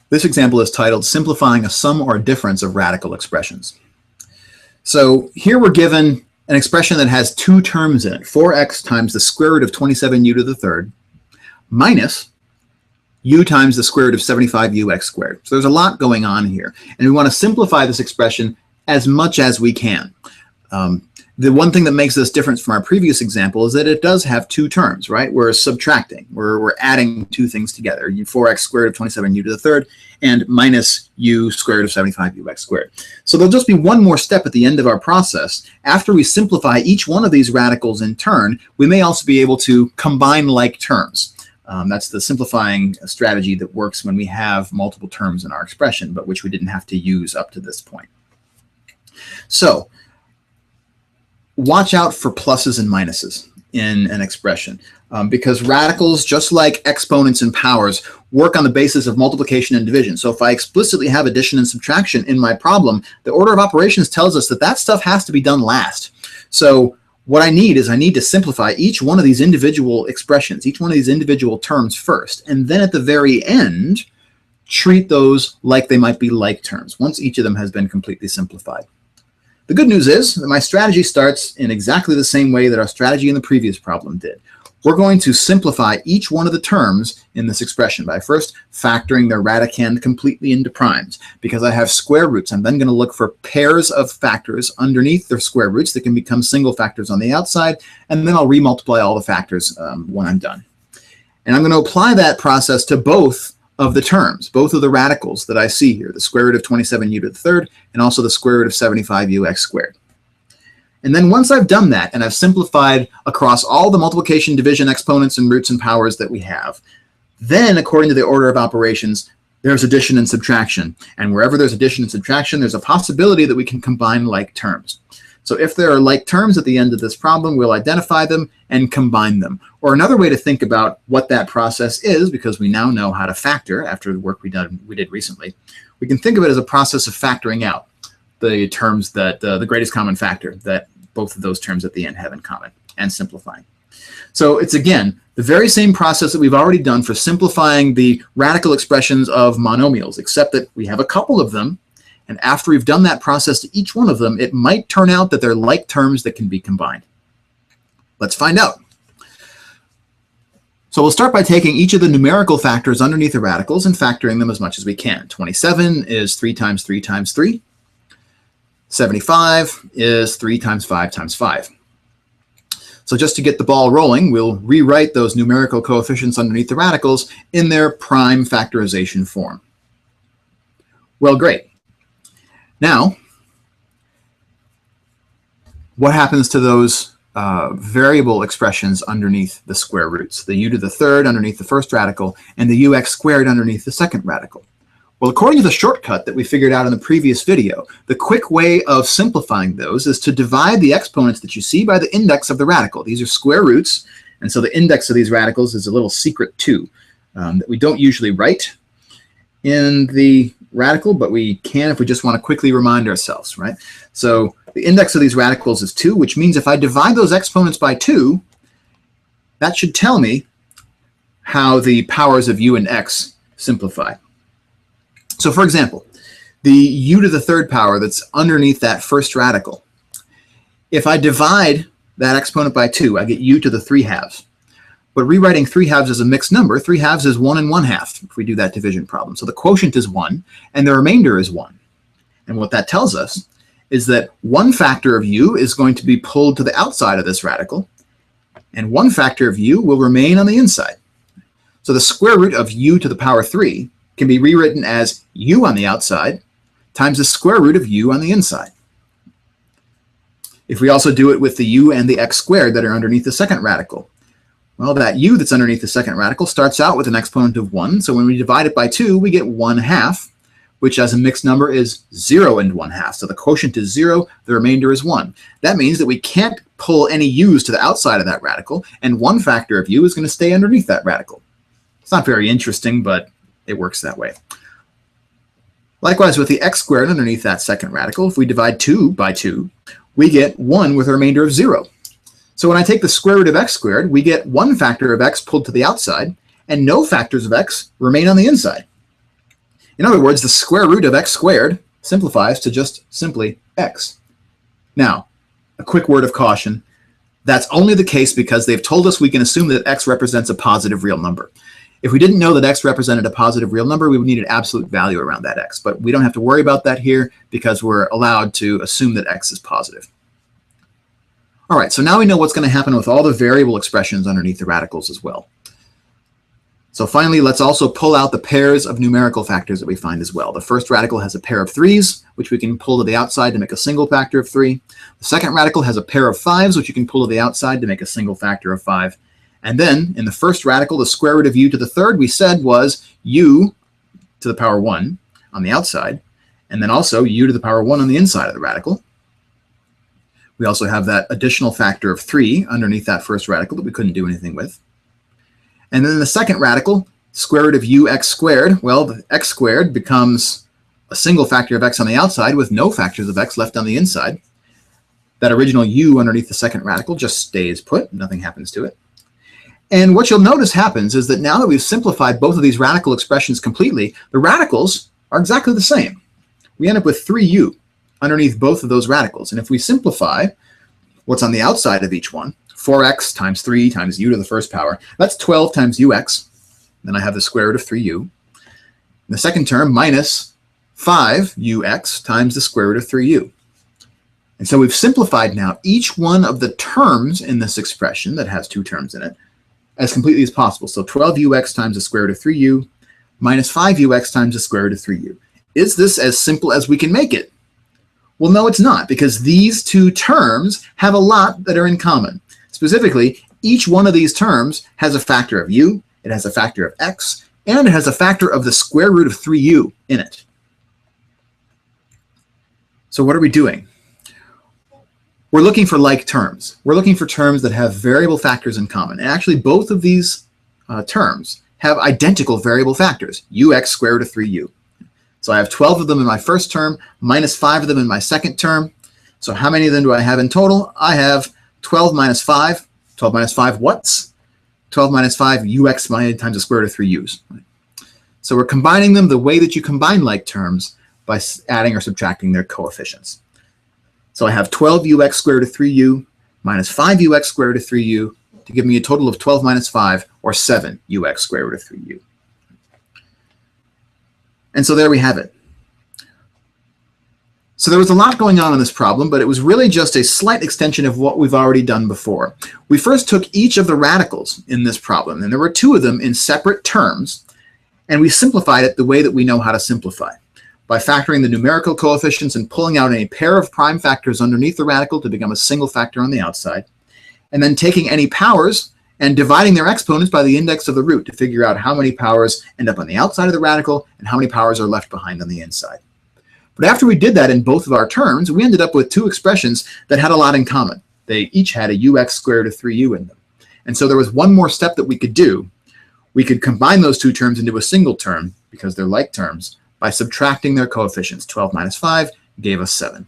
This example is titled Simplifying a Sum or Difference of Radical Expressions. So here we're given an expression that has two terms in it, 4x times the square root of 27u to the third minus u times the square root of 75ux squared. So there's a lot going on here, and we want to simplify this expression as much as we can. The one thing that makes this different from our previous example is that it does have two terms, right? We're subtracting, we're adding two things together, 4x squared of 27u to the third and minus u squared of 75ux squared. So there'll just be one more step at the end of our process. After we simplify each one of these radicals in turn, we may also be able to combine like terms. That's the simplifying strategy that works when we have multiple terms in our expression, but which we didn't have to use up to this point. So watch out for pluses and minuses in an expression because radicals, just like exponents and powers, work on the basis of multiplication and division. So if I explicitly have addition and subtraction in my problem, the order of operations tells us that that stuff has to be done last. So what I need to simplify each one of these individual expressions, each one of these individual terms first, and then at the very end, treat those like they might be like terms once each of them has been completely simplified. The good news is that my strategy starts in exactly the same way that our strategy in the previous problem did. We're going to simplify each one of the terms in this expression by first factoring their radicand completely into primes. Because I have square roots, I'm then going to look for pairs of factors underneath their square roots that can become single factors on the outside, and then I'll remultiply all the factors when I'm done. And I'm going to apply that process to both of the terms, both of the radicals that I see here, the square root of 27u to the third and also the square root of 75ux squared. And then once I've done that and I've simplified across all the multiplication, division, exponents, and roots and powers that we have, then according to the order of operations, there's addition and subtraction. And wherever there's addition and subtraction, there's a possibility that we can combine like terms. So if there are like terms at the end of this problem, we'll identify them and combine them. Or another way to think about what that process is, because we now know how to factor after the work we did recently, we can think of it as a process of factoring out the terms that the greatest common factor that both of those terms at the end have in common and simplifying. So it's, again, the very same process that we've already done for simplifying the radical expressions of monomials, except that we have a couple of them. And after we've done that process to each one of them, it might turn out that they're like terms that can be combined. Let's find out. So we'll start by taking each of the numerical factors underneath the radicals and factoring them as much as we can. 27 is 3 times 3 times 3. 75 is 3 times 5 times 5. So just to get the ball rolling, we'll rewrite those numerical coefficients underneath the radicals in their prime factorization form. Well, great. Now, what happens to those variable expressions underneath the square roots? The u to the third underneath the first radical and the ux squared underneath the second radical. Well, according to the shortcut that we figured out in the previous video, the quick way of simplifying those is to divide the exponents that you see by the index of the radical. These are square roots, and so the index of these radicals is a little secret 2 that we don't usually write in the radical, but we can if we just want to quickly remind ourselves, right? So the index of these radicals is 2, which means if I divide those exponents by 2, that should tell me how the powers of u and x simplify. So for example, the u to the third power that's underneath that first radical, if I divide that exponent by 2, I get u to the 3/2. But rewriting 3/2 as a mixed number, 3/2 is 1 1/2 if we do that division problem. So the quotient is 1, and the remainder is 1. And what that tells us is that one factor of u is going to be pulled to the outside of this radical, and one factor of u will remain on the inside. So the square root of u to the power 3 can be rewritten as u on the outside times the square root of u on the inside. If we also do it with the u and the x squared that are underneath the second radical, well, that u that's underneath the second radical starts out with an exponent of 1. So when we divide it by 2, we get 1/2, which as a mixed number is 0 and 1/2. So the quotient is 0, the remainder is 1. That means that we can't pull any u's to the outside of that radical, and one factor of u is going to stay underneath that radical. It's not very interesting, but it works that way. Likewise, with the x squared underneath that second radical, if we divide 2 by 2, we get 1 with a remainder of 0. So when I take the square root of x squared, we get one factor of x pulled to the outside, and no factors of x remain on the inside. In other words, the square root of x squared simplifies to just simply x. Now, a quick word of caution. That's only the case because they've told us we can assume that x represents a positive real number. If we didn't know that x represented a positive real number, we would need an absolute value around that x. But we don't have to worry about that here because we're allowed to assume that x is positive. All right, so now we know what's going to happen with all the variable expressions underneath the radicals as well. So finally, let's also pull out the pairs of numerical factors that we find as well. The first radical has a pair of 3's, which we can pull to the outside to make a single factor of 3. The second radical has a pair of 5's, which you can pull to the outside to make a single factor of 5. And then in the first radical, the square root of u to the third, we said was u to the power 1 on the outside, and then also u to the power 1 on the inside of the radical. We also have that additional factor of 3 underneath that first radical that we couldn't do anything with. And then the second radical, square root of ux squared, well, the x squared becomes a single factor of x on the outside with no factors of x left on the inside. That original u underneath the second radical just stays put. Nothing happens to it. And what you'll notice happens is that now that we've simplified both of these radical expressions completely, the radicals are exactly the same. We end up with 3u underneath both of those radicals. And if we simplify what's on the outside of each one, 4x times 3 times u to the first power, that's 12 times ux. Then I have the square root of 3u. In the second term, minus 5ux times the square root of 3u. And so we've simplified now each one of the terms in this expression that has two terms in it as completely as possible. So 12ux times the square root of 3u minus 5ux times the square root of 3u. Is this as simple as we can make it? Well, no, it's not, because these two terms have a lot that are in common. Specifically, each one of these terms has a factor of u, it has a factor of x, and it has a factor of the square root of 3u in it. So what are we doing? We're looking for like terms. We're looking for terms that have variable factors in common. And actually, both of these terms have identical variable factors, ux square root of 3u. So I have 12 of them in my first term, minus 5 of them in my second term. So how many of them do I have in total? I have 12 minus 5. 12 minus 5 what's? 12 minus 5 ux times the square root of 3u's. So we're combining them the way that you combine like terms by adding or subtracting their coefficients. So I have 12ux squared root of 3u minus 5ux squared root of 3u to give me a total of 12 minus 5, or 7ux squared root of 3u. And so there we have it. So there was a lot going on in this problem, but it was really just a slight extension of what we've already done before. We first took each of the radicals in this problem, and there were two of them in separate terms, and we simplified it the way that we know how to simplify, by factoring the numerical coefficients and pulling out any pair of prime factors underneath the radical to become a single factor on the outside, and then taking any powers and dividing their exponents by the index of the root to figure out how many powers end up on the outside of the radical and how many powers are left behind on the inside. But after we did that in both of our terms, we ended up with two expressions that had a lot in common. They each had a ux squared root of 3u in them. And so there was one more step that we could do. We could combine those two terms into a single term, because they're like terms, by subtracting their coefficients. 12 minus 5 gave us 7.